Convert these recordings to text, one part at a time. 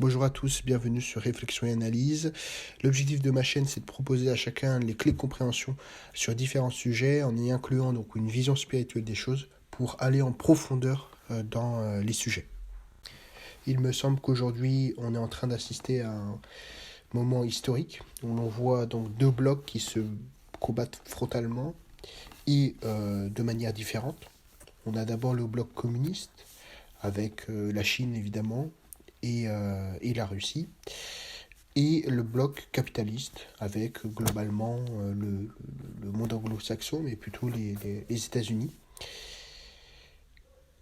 Bonjour à tous, bienvenue sur Réflexion et Analyse. L'objectif de ma chaîne, c'est de proposer à chacun les clés de compréhension sur différents sujets en y incluant donc une vision spirituelle des choses pour aller en profondeur dans les sujets. Il me semble qu'aujourd'hui, on est en train d'assister à un moment historique où l'on voit donc deux blocs qui se combattent frontalement et de manière différente. On a d'abord le bloc communiste avec la Chine évidemment et la Russie, et le bloc capitaliste avec globalement le monde anglo-saxon, mais plutôt les États-Unis.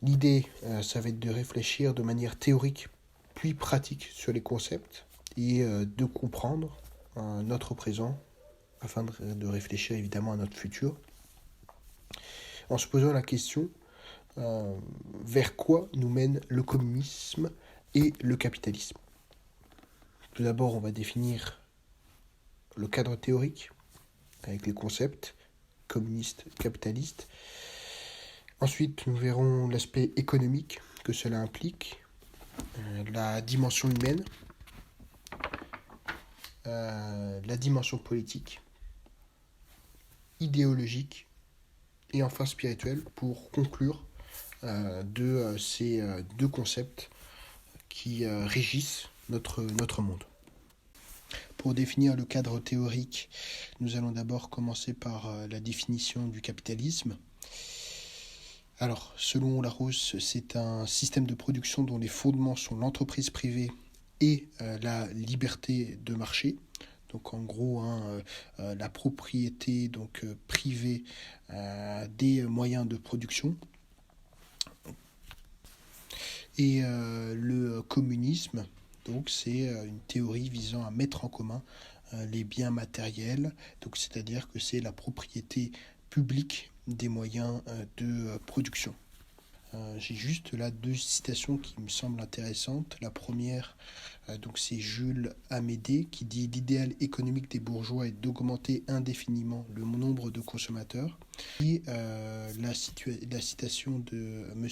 L'idée, ça va être de réfléchir de manière théorique puis pratique sur les concepts et de comprendre notre présent afin de réfléchir évidemment à notre futur, en se posant la question vers quoi nous mène le communisme et le capitalisme. Tout d'abord, on va définir le cadre théorique avec les concepts communistes, capitalistes. Ensuite, nous verrons l'aspect économique que cela implique, la dimension humaine, la dimension politique, idéologique et enfin spirituelle pour conclure de ces deux concepts qui régissent notre monde. Pour définir le cadre théorique, nous allons d'abord commencer par la définition du capitalisme. Alors, selon Larousse, c'est un système de production dont les fondements sont l'entreprise privée et la liberté de marché. Donc en gros, la propriété privée des moyens de production. Et le communisme, donc c'est une théorie visant à mettre en commun les biens matériels, donc c'est-à-dire que c'est la propriété publique des moyens de production. J'ai juste là deux citations qui me semblent intéressantes. La première, donc c'est Jules Amédée qui dit « L'idéal économique des bourgeois est d'augmenter indéfiniment le nombre de consommateurs ». Et la citation de M.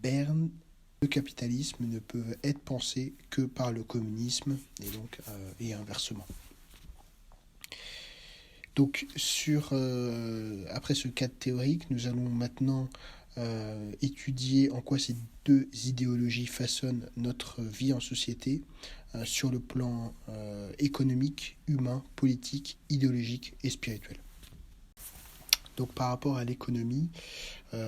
Berne, « Le capitalisme ne peut être pensé que par le communisme » et inversement. Donc après ce cadre théorique, nous allons maintenant étudier en quoi ces deux idéologies façonnent notre vie en société sur le plan économique, humain, politique, idéologique et spirituel. Donc par rapport à l'économie,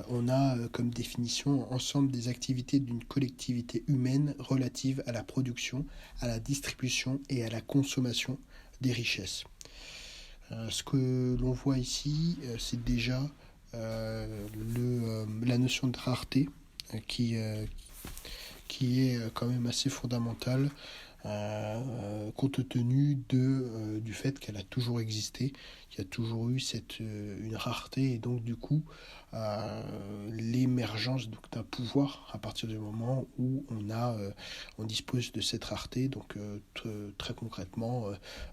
on a comme définition ensemble des activités d'une collectivité humaine relative à la production, à la distribution et à la consommation des richesses. Ce que l'on voit ici, c'est déjà la notion de rareté qui est quand même assez fondamentale compte tenu du fait qu'elle a toujours existé, qu'il y a toujours eu une rareté et donc du coup l'émergence d'un pouvoir à partir du moment où on dispose de cette rareté. Donc très concrètement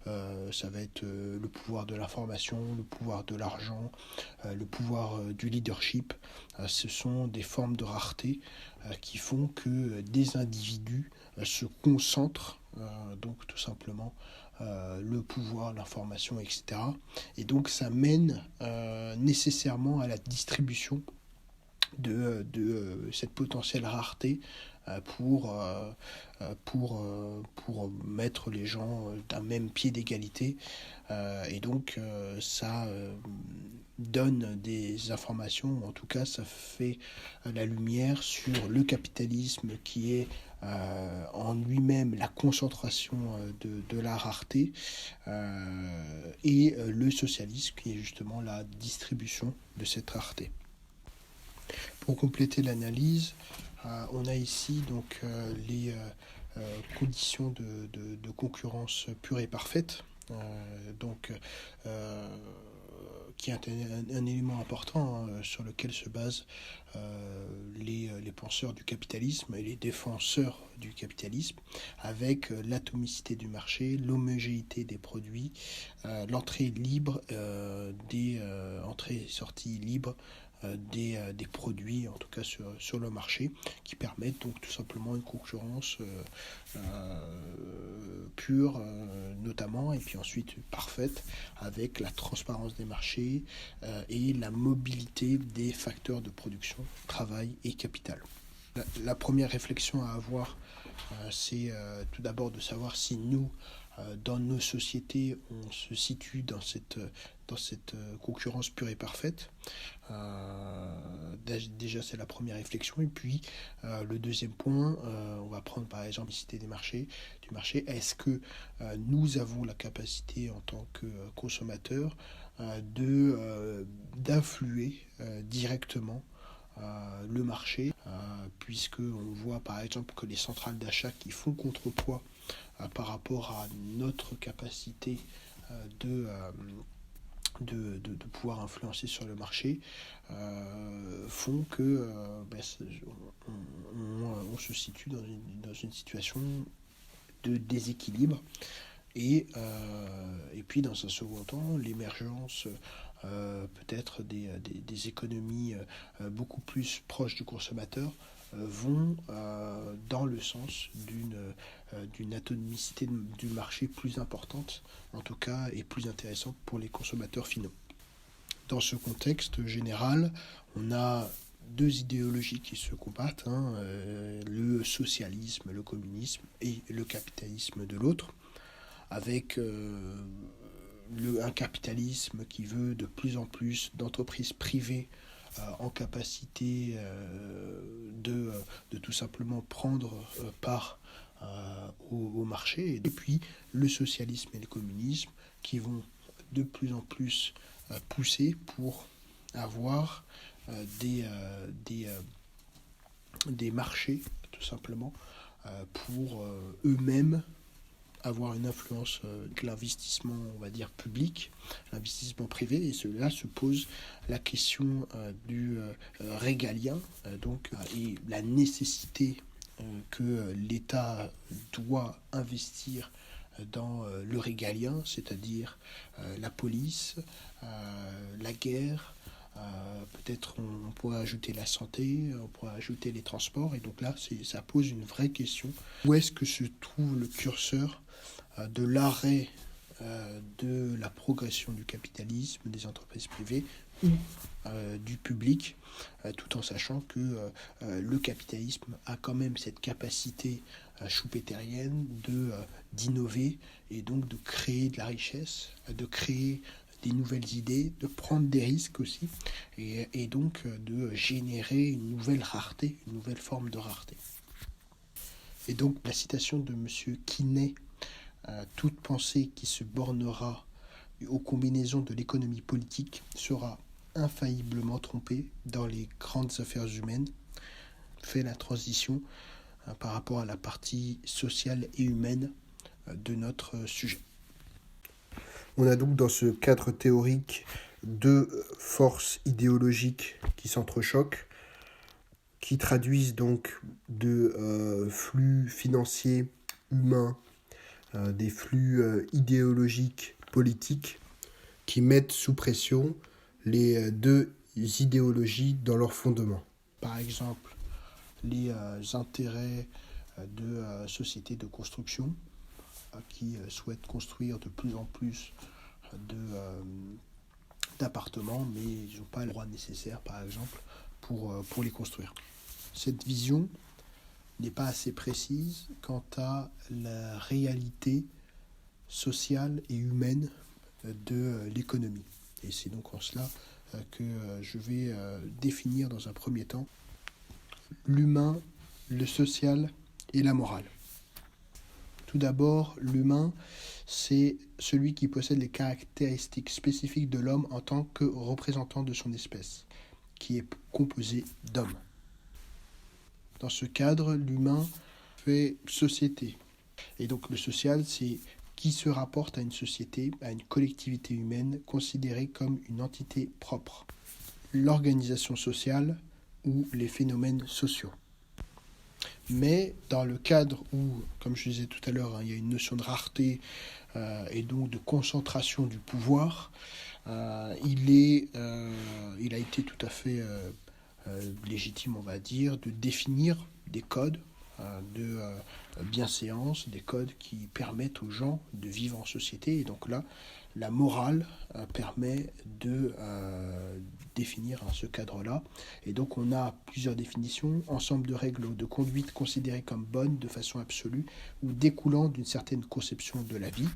ça va être le pouvoir de l'information, le pouvoir de l'argent, le pouvoir du leadership. Ce sont des formes de rareté qui font que des individus se concentrent donc tout simplement le pouvoir, l'information, etc. Et donc ça mène nécessairement à la distribution de cette potentielle rareté pour mettre les gens d'un même pied d'égalité. Et donc ça donne des informations, en tout cas ça fait la lumière sur le capitalisme qui est en lui-même la concentration de la rareté et le socialisme qui est justement la distribution de cette rareté. Pour compléter l'analyse, on a ici donc les conditions de concurrence pure et parfaite, qui est un élément important sur lequel se basent les penseurs du capitalisme et les défenseurs du capitalisme, avec l'atomicité du marché, l'homogénéité des produits, l'entrée libre, entrées et sorties libres des produits, en tout cas sur le marché, qui permettent donc tout simplement une concurrence pure, notamment, et puis ensuite parfaite, avec la transparence des marchés et la mobilité des facteurs de production, travail et capital. La première réflexion à avoir, c'est tout d'abord de savoir si nous, dans nos sociétés, on se situe dans cette concurrence pure et parfaite. Déjà, c'est la première réflexion. Et puis, le deuxième point, on va prendre par exemple l'unicité du marché. Est-ce que nous avons la capacité en tant que consommateurs d'influer directement le marché, puisque on voit par exemple que les centrales d'achat qui font contrepoids par rapport à notre capacité de pouvoir influencer sur le marché font que on se situe dans une situation de déséquilibre. Et puis dans un second temps, l'émergence peut-être des économies beaucoup plus proches du consommateur vont dans le sens d'une atomicité du marché plus importante, en tout cas, et plus intéressante pour les consommateurs finaux. Dans ce contexte général, on a deux idéologies qui se combattent, le socialisme, le communisme et le capitalisme de l'autre, avec un capitalisme qui veut de plus en plus d'entreprises privées en capacité de tout simplement prendre part au marché, et puis le socialisme et le communisme qui vont de plus en plus pousser pour avoir des marchés tout simplement pour eux-mêmes avoir une influence de l'investissement, on va dire, public, l'investissement privé, et cela se pose la question du régalien, et la nécessité que l'État doit investir dans le régalien, c'est-à-dire la police, la guerre, peut-être on pourrait ajouter la santé, on pourrait ajouter les transports, et donc là ça pose une vraie question. Où est-ce que se trouve le curseur de l'arrêt de la progression du capitalisme, des entreprises privées ou du public, tout en sachant que le capitalisme a quand même cette capacité schumpeterienne d'innover et donc de créer de la richesse, de créer des nouvelles idées, de prendre des risques aussi, et donc de générer une nouvelle rareté, une nouvelle forme de rareté. Et donc la citation de M. Quinet, toute pensée qui se bornera aux combinaisons de l'économie politique sera infailliblement trompée dans les grandes affaires humaines, fait la transition par rapport à la partie sociale et humaine de notre sujet. On a donc dans ce cadre théorique deux forces idéologiques qui s'entrechoquent, qui traduisent donc de flux financiers, humains, des flux idéologiques, politiques, qui mettent sous pression les deux idéologies dans leur fondement. Par exemple, les intérêts de sociétés de construction qui souhaitent construire de plus en plus d'appartements, mais ils n'ont pas le droit nécessaire, par exemple, pour les construire. Cette vision n'est pas assez précise quant à la réalité sociale et humaine de l'économie. Et c'est donc en cela que je vais définir dans un premier temps l'humain, le social et la morale. Tout d'abord, l'humain, c'est celui qui possède les caractéristiques spécifiques de l'homme en tant que représentant de son espèce, qui est composé d'hommes. Dans ce cadre, l'humain fait société. Et donc le social, c'est qui se rapporte à une société, à une collectivité humaine considérée comme une entité propre. L'organisation sociale ou les phénomènes sociaux. mais dans le cadre où, comme je disais tout à l'heure, il y a une notion de rareté et donc de concentration du pouvoir, il a été tout à fait légitime, on va dire, de définir des codes de bienséance, des codes qui permettent aux gens de vivre en société. Et donc là, la morale permet de définir ce cadre-là. Et donc on a plusieurs définitions, ensemble de règles de conduite considérées comme bonnes de façon absolue ou découlant d'une certaine conception de la vie.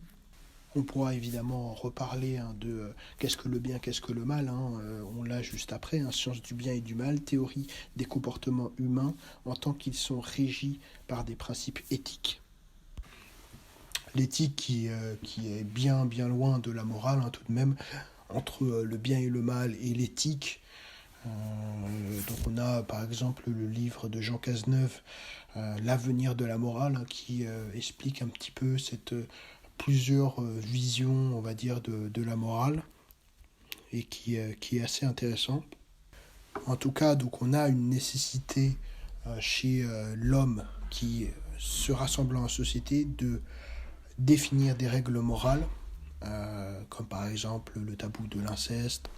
On pourra évidemment reparler de qu'est-ce que le bien, qu'est-ce que le mal. On l'a juste après. Science du bien et du mal, théorie des comportements humains en tant qu'ils sont régis par des principes éthiques. L'éthique qui est bien loin de la morale, tout de même, entre le bien et le mal et l'éthique. Donc on a par exemple le livre de Jean Cazeneuve, L'avenir de la morale, qui explique un petit peu plusieurs visions, on va dire, de la morale, et qui est assez intéressant. En tout cas, donc on a une nécessité chez l'homme qui se rassemblant en société de définir des règles morales, comme par exemple le tabou de l'inceste,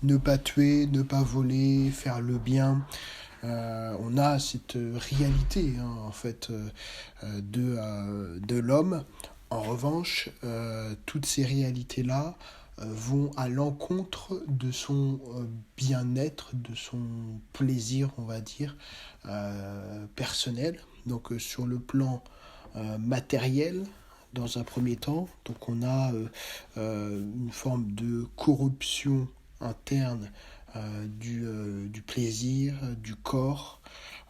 ne pas tuer, ne pas voler, faire le bien. On a cette réalité en fait de l'homme. En revanche, toutes ces réalités-là vont à l'encontre de son bien-être, de son plaisir, on va dire, personnel. Donc sur le plan matériel, dans un premier temps, donc on a une forme de corruption interne du plaisir, du corps,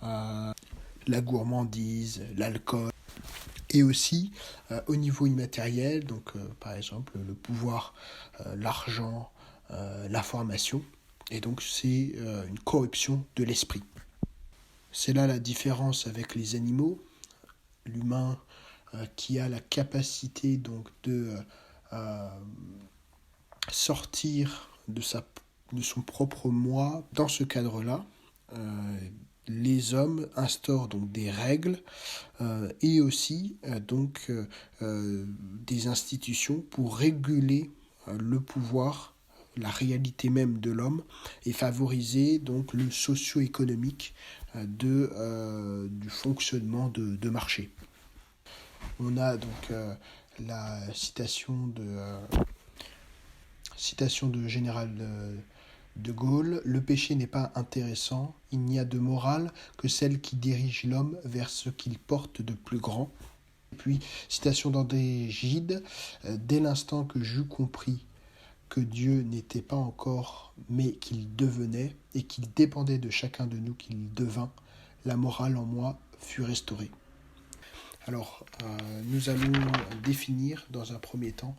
la gourmandise, l'alcool. Et aussi au niveau immatériel, donc par exemple le pouvoir, l'argent, l'information. Et donc c'est une corruption de l'esprit. C'est là la différence avec les animaux. L'humain qui a la capacité donc de sortir de son propre moi. Dans ce cadre-là, les hommes instaurent donc des règles et aussi des institutions pour réguler le pouvoir, la réalité même de l'homme, et favoriser donc le socio-économique du fonctionnement de marché. On a donc la citation de général de Gaulle: le péché n'est pas intéressant, il n'y a de morale que celle qui dirige l'homme vers ce qu'il porte de plus grand. Et puis, citation d'André Gide: dès l'instant que j'eus compris que Dieu n'était pas encore, mais qu'il devenait, et qu'il dépendait de chacun de nous qu'il devint, la morale en moi fut restaurée. Alors, nous allons définir dans un premier temps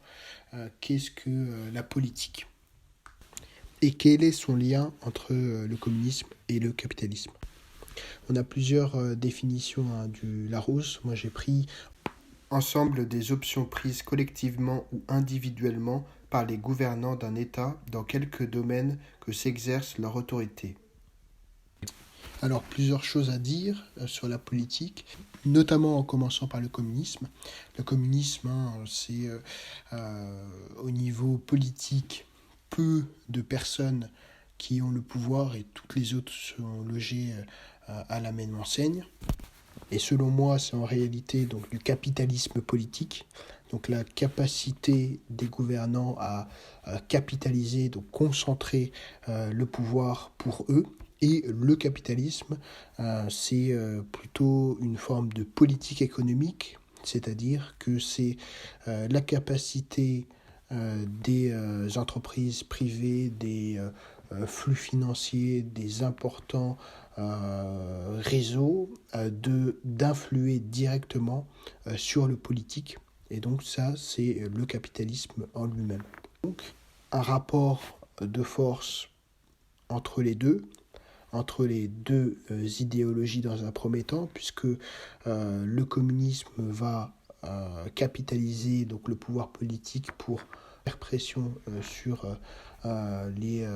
qu'est-ce que la politique et quel est son lien entre le communisme et le capitalisme. On a plusieurs définitions du Larousse. Moi, j'ai pris ensemble des options prises collectivement ou individuellement par les gouvernants d'un État dans quelque domaine que s'exerce leur autorité. Alors, plusieurs choses à dire sur la politique, notamment en commençant par le communisme. Le communisme, c'est au niveau politique peu de personnes qui ont le pouvoir et toutes les autres sont logées à la même enseigne. Et selon moi, c'est en réalité donc du capitalisme politique, donc la capacité des gouvernants à capitaliser, donc concentrer le pouvoir pour eux. Et le capitalisme, c'est plutôt une forme de politique économique, c'est-à-dire que c'est la capacité des entreprises privées, des flux financiers, des importants réseaux, d'influer directement sur le politique. Et donc ça, c'est le capitalisme en lui-même. Donc un rapport de force entre les deux idéologies dans un premier temps, puisque le communisme va capitaliser donc le pouvoir politique pour faire pression sur les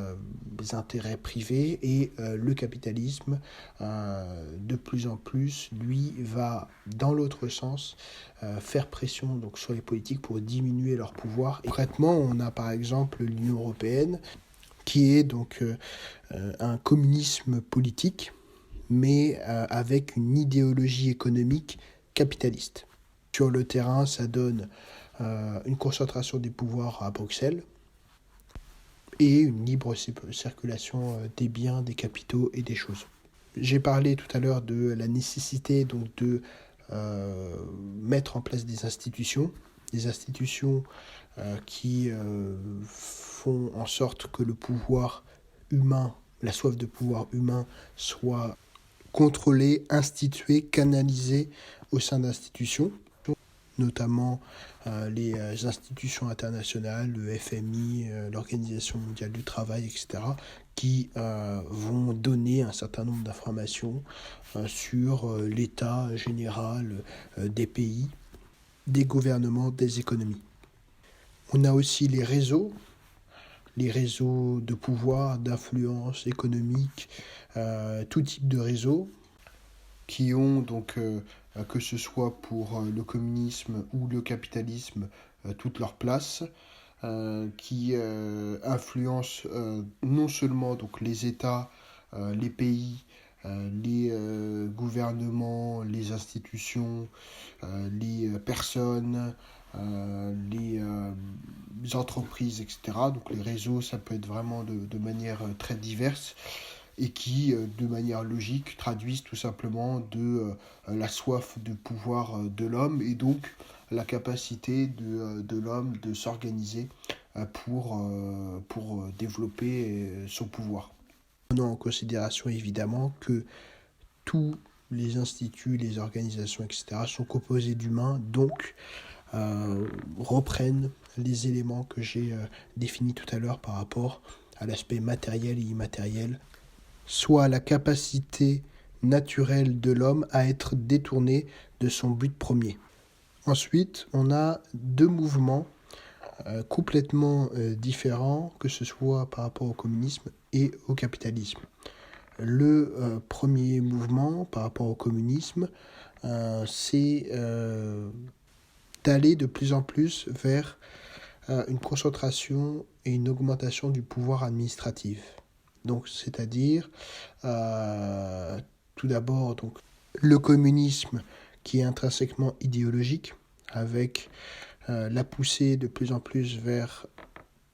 intérêts privés, et le capitalisme, de plus en plus, lui, va dans l'autre sens, faire pression donc, sur les politiques pour diminuer leur pouvoir. Et concrètement, on a par exemple l'Union européenne, qui est donc un communisme politique, mais avec une idéologie économique capitaliste. Sur le terrain, ça donne une concentration des pouvoirs à Bruxelles et une libre circulation des biens, des capitaux et des choses. J'ai parlé tout à l'heure de la nécessité donc, de mettre en place des institutions qui font en sorte que le pouvoir humain, la soif de pouvoir humain, soit contrôlée, instituée, canalisée au sein d'institutions, notamment les institutions internationales, le FMI, l'Organisation mondiale du travail, etc., qui vont donner un certain nombre d'informations sur l'état général des pays, des gouvernements, des économies. On a aussi les réseaux de pouvoir, d'influence économique, tout type de réseaux qui ont donc, que ce soit pour le communisme ou le capitalisme, toute leur place, qui influencent non seulement donc, les États, les pays, les gouvernements, les institutions, les personnes, les entreprises, etc. Donc les réseaux, ça peut être vraiment de manière très diverse, et qui, de manière logique, traduisent tout simplement de la soif de pouvoir de l'homme, et donc la capacité de l'homme de s'organiser pour développer son pouvoir. Prenons en considération évidemment que tous les instituts, les organisations, etc. sont composés d'humains, donc reprennent les éléments que j'ai définis tout à l'heure par rapport à l'aspect matériel et immatériel, soit la capacité naturelle de l'homme à être détourné de son but premier. Ensuite, on a deux mouvements complètement différents, que ce soit par rapport au communisme et au capitalisme. Le premier mouvement par rapport au communisme, c'est d'aller de plus en plus vers une concentration et une augmentation du pouvoir administratif. Donc, c'est-à-dire, tout d'abord, donc, le communisme qui est intrinsèquement idéologique, avec la poussée de plus en plus vers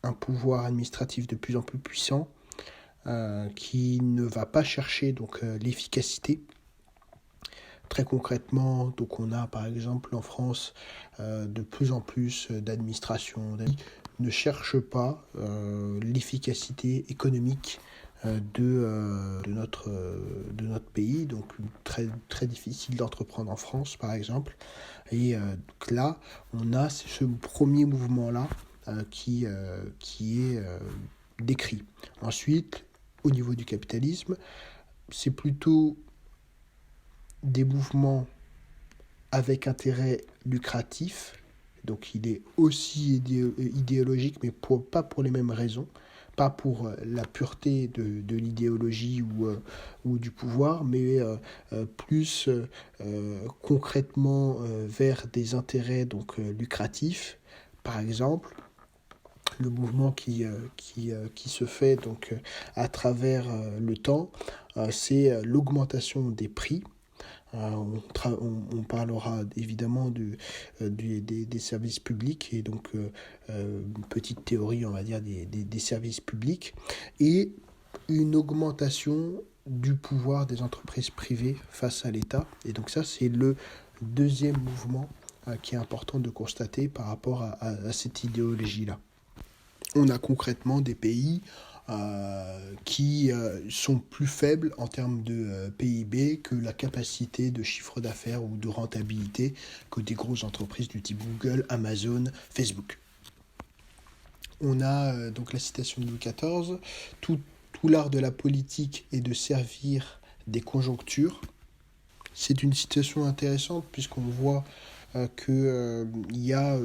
un pouvoir administratif de plus en plus puissant, qui ne va pas chercher donc, l'efficacité. Très concrètement, donc on a par exemple en France de plus en plus d'administrations qui ne cherchent pas l'efficacité économique de notre pays, donc très, très difficile d'entreprendre en France par exemple. Et donc là, on a ce premier mouvement-là qui est décrit. Ensuite, au niveau du capitalisme, c'est plutôt des mouvements avec intérêt lucratif, donc il est aussi idéologique, mais pas pour les mêmes raisons, pas pour la pureté de l'idéologie ou du pouvoir, mais plus concrètement vers des intérêts donc, lucratifs. Par exemple, le mouvement qui se fait donc, à travers le temps, c'est l'augmentation des prix. On parlera évidemment des services publics, et donc une petite théorie, on va dire, des services publics, et une augmentation du pouvoir des entreprises privées face à l'État. Et donc ça, c'est le deuxième mouvement qui est important de constater par rapport à cette idéologie-là. On a concrètement des pays qui sont plus faibles en termes de PIB que la capacité de chiffre d'affaires ou de rentabilité que des grosses entreprises du type Google, Amazon, Facebook. On a donc la citation de Louis XIV, tout l'art de la politique est de servir des conjonctures. C'est une citation intéressante puisqu'on voit il y a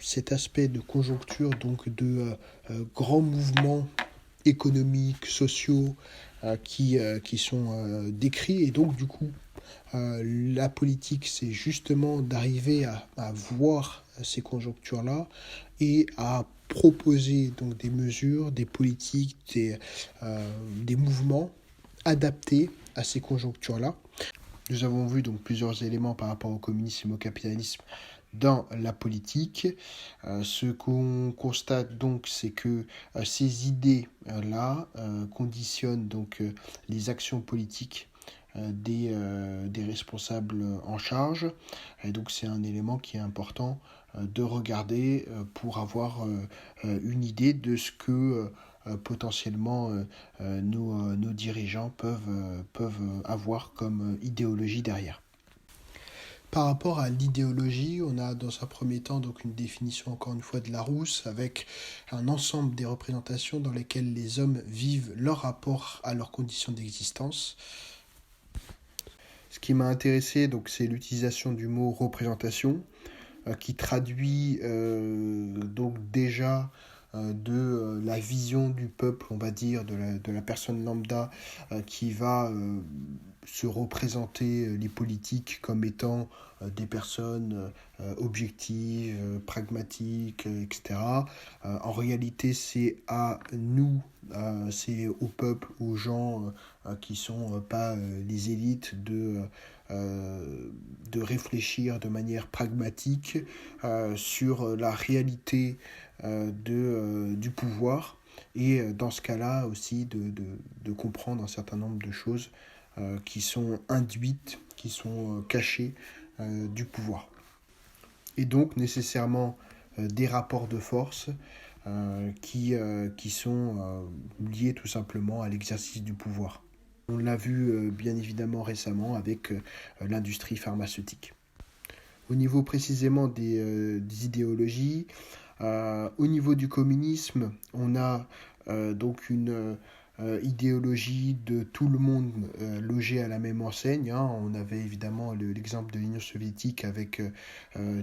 cet aspect de conjoncture, donc de grands mouvements économiques, sociaux, qui sont décrits. Et donc, du coup, la politique, c'est justement d'arriver à voir ces conjonctures-là et à proposer donc des mesures, des politiques, des mouvements adaptés à ces conjonctures-là. Nous avons vu donc plusieurs éléments par rapport au communisme et au capitalisme dans la politique. Ce qu'on constate donc, c'est que ces idées-là conditionnent donc les actions politiques des responsables en charge. Et donc c'est un élément qui est important de regarder pour avoir une idée de ce que potentiellement nos dirigeants peuvent avoir comme idéologie derrière. Par rapport à l'idéologie, on a dans un premier temps donc une définition encore une fois de Larousse avec un ensemble des représentations dans lesquelles les hommes vivent leur rapport à leurs conditions d'existence. Ce qui m'a intéressé, donc, c'est l'utilisation du mot représentation, qui traduit donc déjà de la vision du peuple, on va dire, de la personne lambda qui va se représenter les politiques comme étant des personnes objectives, pragmatiques, etc. En réalité, c'est à nous, c'est au peuple, aux gens qui sont pas les élites de réfléchir de manière pragmatique sur la réalité du pouvoir et dans ce cas-là aussi de comprendre un certain nombre de choses qui sont induites, qui sont cachées du pouvoir. Et donc nécessairement des rapports de force qui sont liés tout simplement à l'exercice du pouvoir. On l'a vu bien évidemment récemment avec l'industrie pharmaceutique. Au niveau précisément des idéologies, au niveau du communisme, on a donc une idéologie de tout le monde logé à la même enseigne. On avait évidemment l'exemple de l'Union soviétique avec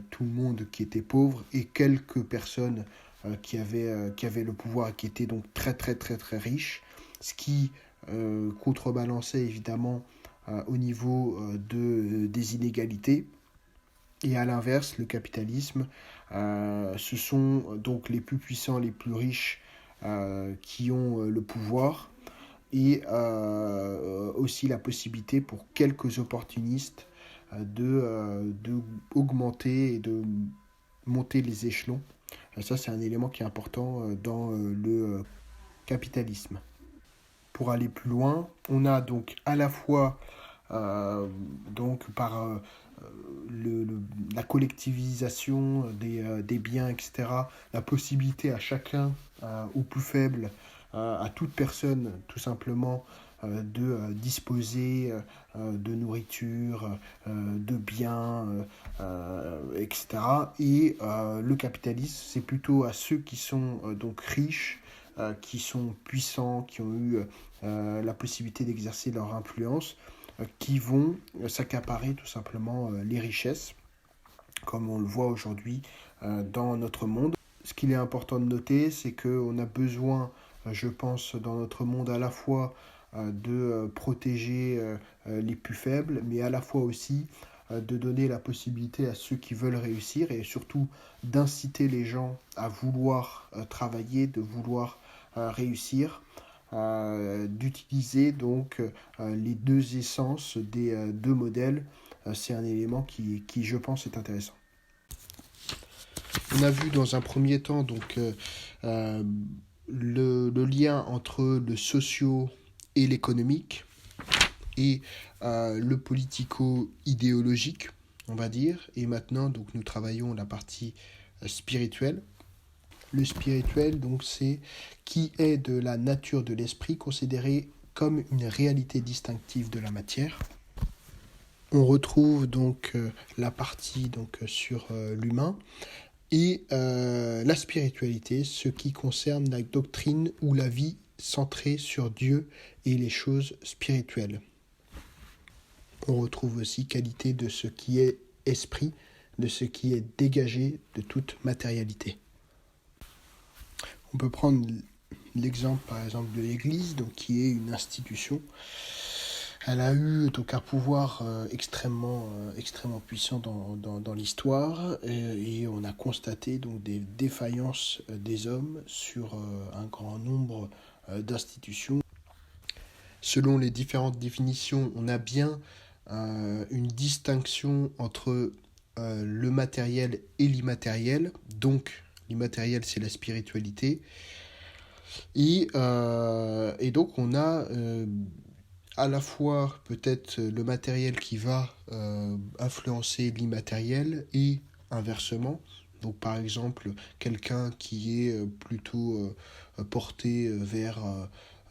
tout le monde qui était pauvre et quelques personnes qui avaient le pouvoir et qui étaient donc très très très très riches, ce qui contrebalançait évidemment au niveau des inégalités. Et à l'inverse, le capitalisme, ce sont donc les plus puissants, les plus riches qui ont le pouvoir et aussi la possibilité pour quelques opportunistes de augmenter et de monter les échelons. Ça, c'est un élément qui est important dans le capitalisme. Pour aller plus loin, on a donc à la fois donc par la collectivisation des biens, etc., la possibilité à chacun, au plus faible, à toute personne, tout simplement, de disposer de nourriture, de biens, etc. Et le capitalisme, c'est plutôt à ceux qui sont donc riches, qui sont puissants, qui ont eu la possibilité d'exercer leur influence, qui vont s'accaparer tout simplement les richesses, comme on le voit aujourd'hui dans notre monde. Ce qu'il est important de noter, c'est qu'on a besoin, je pense, dans notre monde à la fois de protéger les plus faibles, mais à la fois aussi de donner la possibilité à ceux qui veulent réussir et surtout d'inciter les gens à vouloir travailler, de vouloir réussir, d'utiliser donc les deux essences des deux modèles. C'est un élément qui, je pense, est intéressant. On a vu dans un premier temps donc le lien entre le socio et l'économique et le politico-idéologique, on va dire. Et maintenant, donc, nous travaillons la partie spirituelle. Le spirituel, donc, c'est qui est de la nature de l'esprit considéré comme une réalité distinctive de la matière. On retrouve donc la partie donc, sur l'humain et la spiritualité, ce qui concerne la doctrine ou la vie centrée sur Dieu et les choses spirituelles. On retrouve aussi qualité de ce qui est esprit de ce qui est dégagé de toute matérialité. On peut prendre l'exemple par exemple de l'Église, donc qui est une institution. Elle a eu donc un pouvoir extrêmement puissant dans l'histoire et on a constaté donc des défaillances des hommes sur un grand nombre d'institutions. Selon les différentes définitions, on a bien une distinction entre le matériel et l'immatériel. Donc l'immatériel, c'est la spiritualité. Et donc on a à la fois peut-être le matériel qui va influencer l'immatériel et inversement. Donc par exemple, quelqu'un qui est plutôt porté vers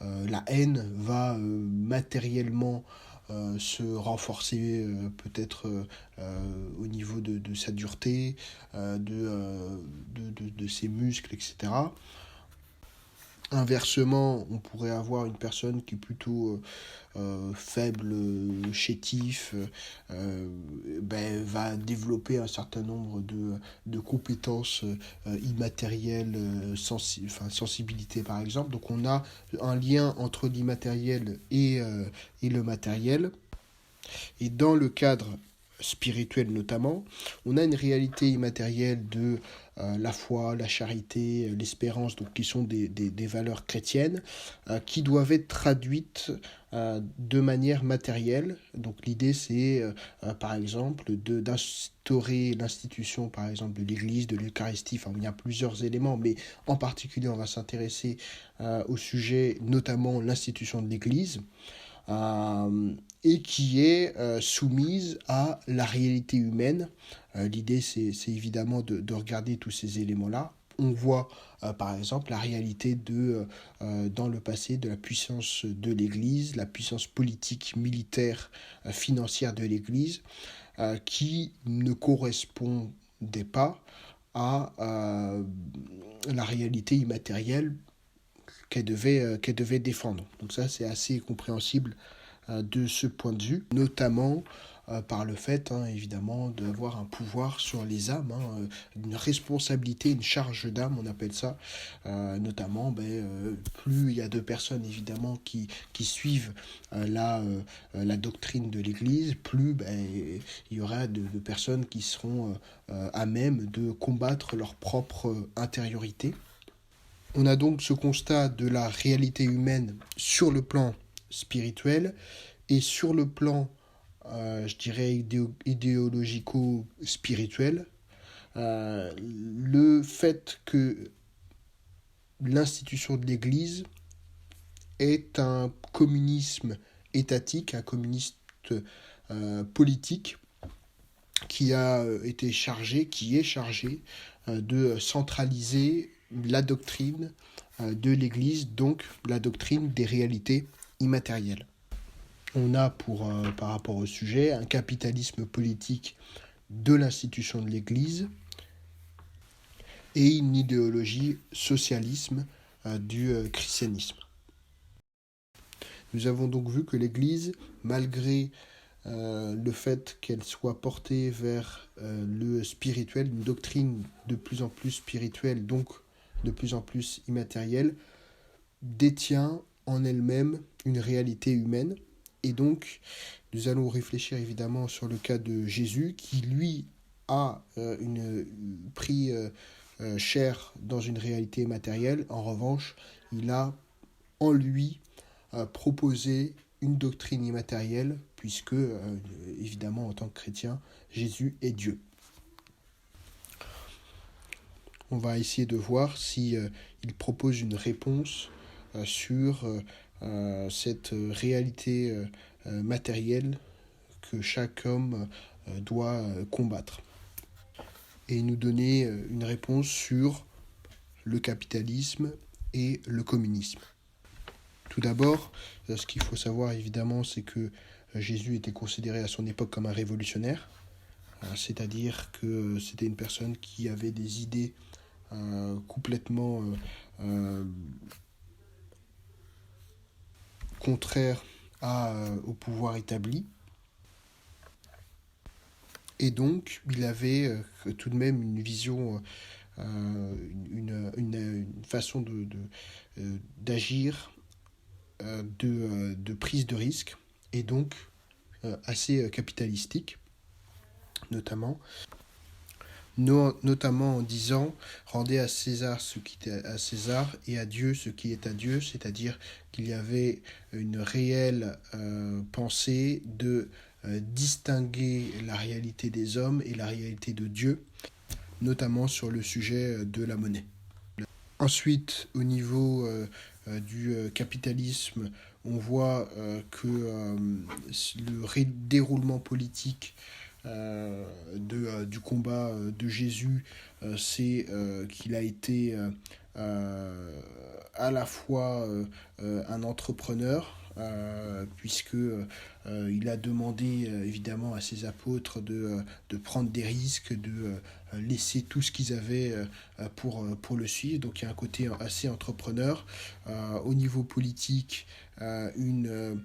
la haine va matériellement se renforcer peut-être au niveau de sa dureté, de ses muscles, etc. Inversement, on pourrait avoir une personne qui est plutôt faible, chétif, va développer un certain nombre de compétences immatérielles, sensibilité par exemple. Donc on a un lien entre l'immatériel et le matériel. Et dans le cadre spirituel notamment, on a une réalité immatérielle de la foi, la charité, l'espérance, donc qui sont des valeurs chrétiennes, qui doivent être traduites de manière matérielle. Donc l'idée c'est par exemple d'instaurer l'institution par exemple de l'Église, de l'Eucharistie, enfin il y a plusieurs éléments, mais en particulier on va s'intéresser au sujet notamment l'institution de l'Église. Et qui est soumise à la réalité humaine. L'idée, c'est évidemment de regarder tous ces éléments-là. On voit par exemple la réalité dans le passé de la puissance de l'Église, la puissance politique, militaire, financière de l'Église, qui ne correspondait pas à la réalité immatérielle qu'elle devait défendre. Donc ça, c'est assez compréhensible de ce point de vue, notamment par le fait, évidemment, d'avoir un pouvoir sur les âmes, une responsabilité, une charge d'âme, on appelle ça, notamment, plus il y a de personnes, évidemment, qui suivent la doctrine de l'Église, plus il y aura de personnes qui seront à même de combattre leur propre intériorité. On a donc ce constat de la réalité humaine sur le plan spirituel et sur le plan, je dirais, idéologico-spirituel. Le fait que l'institution de l'Église est un communisme étatique, un communiste politique qui est chargé de centraliser la doctrine de l'Église, donc la doctrine des réalités immatérielles. On a par rapport au sujet un capitalisme politique de l'institution de l'Église et une idéologie socialisme du christianisme. Nous avons donc vu que l'Église, malgré le fait qu'elle soit portée vers le spirituel, une doctrine de plus en plus spirituelle, donc de plus en plus immatérielle, détient en elle-même une réalité humaine. Et donc, nous allons réfléchir évidemment sur le cas de Jésus, qui lui a pris chair dans une réalité matérielle. En revanche, il a en lui proposé une doctrine immatérielle, puisque, évidemment, en tant que chrétien, Jésus est Dieu. On va essayer de voir si il propose une réponse sur cette réalité matérielle que chaque homme doit combattre. Et nous donner une réponse sur le capitalisme et le communisme. Tout d'abord, ce qu'il faut savoir évidemment, c'est que Jésus était considéré à son époque comme un révolutionnaire, c'est-à-dire que c'était une personne qui avait des idées complètement contraires au pouvoir établi. Et donc, il avait tout de même une vision, une façon d'agir, de prise de risque, et donc assez capitalistique, notamment. Notamment en disant rendez à César ce qui est à César et à Dieu ce qui est à Dieu, c'est-à-dire qu'il y avait une réelle pensée de distinguer la réalité des hommes et la réalité de Dieu, notamment sur le sujet de la monnaie. Ensuite, au niveau du capitalisme, on voit que le déroulement politique du combat de Jésus, c'est qu'il a été à la fois un entrepreneur, puisque il a demandé évidemment à ses apôtres de prendre des risques, de laisser tout ce qu'ils avaient pour le suivre. Donc il y a un côté assez entrepreneur. Au niveau politique, une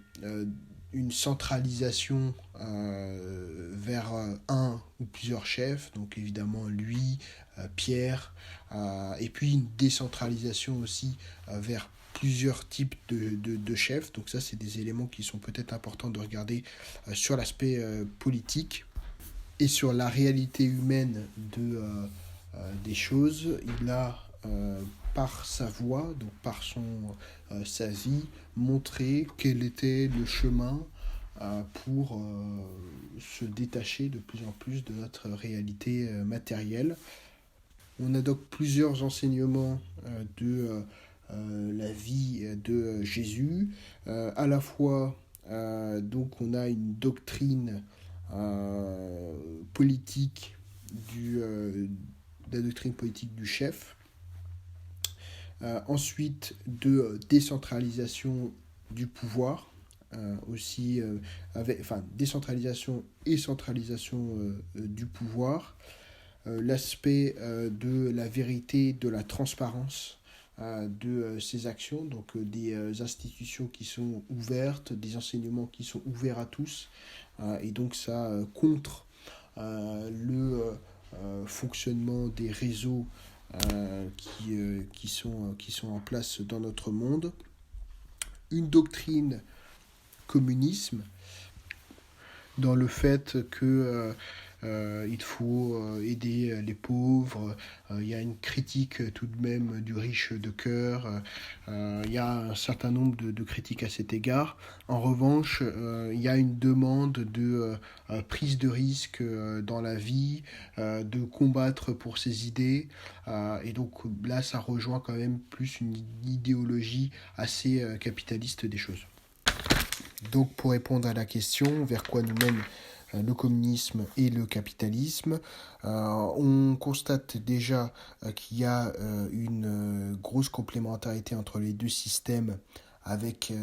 centralisation vers un ou plusieurs chefs, donc évidemment lui, Pierre, et puis une décentralisation aussi vers plusieurs types de chefs. Donc ça, c'est des éléments qui sont peut-être importants de regarder sur l'aspect politique et sur la réalité humaine des choses. Il a, par sa voix, donc par sa vie, montré quel était le chemin pour se détacher de plus en plus de notre réalité matérielle. On a donc plusieurs enseignements de la vie de Jésus. À la fois, donc on a une doctrine politique la doctrine politique du chef. Ensuite, de décentralisation du pouvoir. Aussi, décentralisation et centralisation du pouvoir. L'aspect de la vérité, de la transparence de ces actions, donc des institutions qui sont ouvertes, des enseignements qui sont ouverts à tous, et donc ça contre le fonctionnement des réseaux qui sont en place dans notre monde. Une doctrine communisme, dans le fait que il faut aider les pauvres. Il y a une critique tout de même du riche de cœur. Il y a un certain nombre de critiques à cet égard. En revanche, il y a une demande de prise de risque dans la vie, de combattre pour ses idées. Et donc là, ça rejoint quand même plus une idéologie assez capitaliste des choses. Donc pour répondre à la question, vers quoi nous mène le communisme et le capitalisme, on constate déjà qu'il y a une grosse complémentarité entre les deux systèmes avec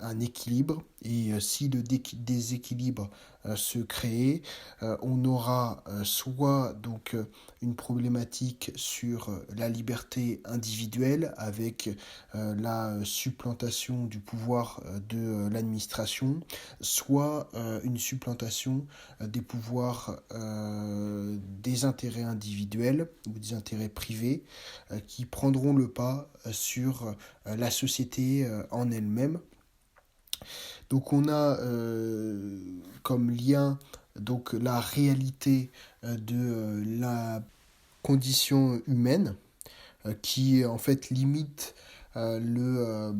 un équilibre, et si le déséquilibre se crée, on aura soit donc une problématique sur la liberté individuelle avec la supplantation du pouvoir de l'administration, soit une supplantation des pouvoirs des intérêts individuels ou des intérêts privés qui prendront le pas sur la société en elle-même. Donc on a comme lien donc la réalité de la condition humaine qui en fait limite la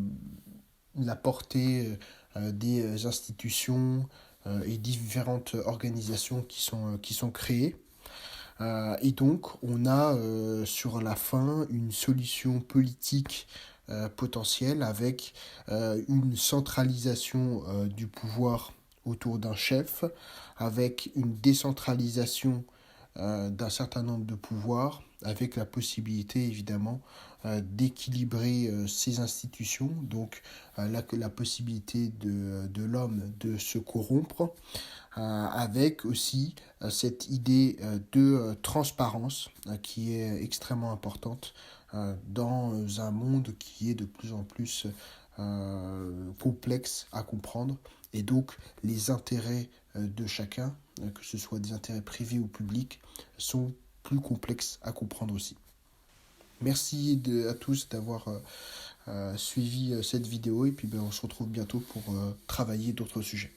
portée des institutions et différentes organisations qui sont créées. Et donc on a sur la fin une solution politique potentielle avec une centralisation du pouvoir autour d'un chef, avec une décentralisation d'un certain nombre de pouvoirs, avec la possibilité évidemment d'équilibrer ces institutions, donc la possibilité de l'homme de se corrompre, avec aussi cette idée de transparence qui est extrêmement importante dans un monde qui est de plus en plus complexes à comprendre. Et donc, les intérêts de chacun, que ce soit des intérêts privés ou publics, sont plus complexes à comprendre aussi. Merci à tous d'avoir suivi cette vidéo et puis on se retrouve bientôt pour travailler d'autres sujets.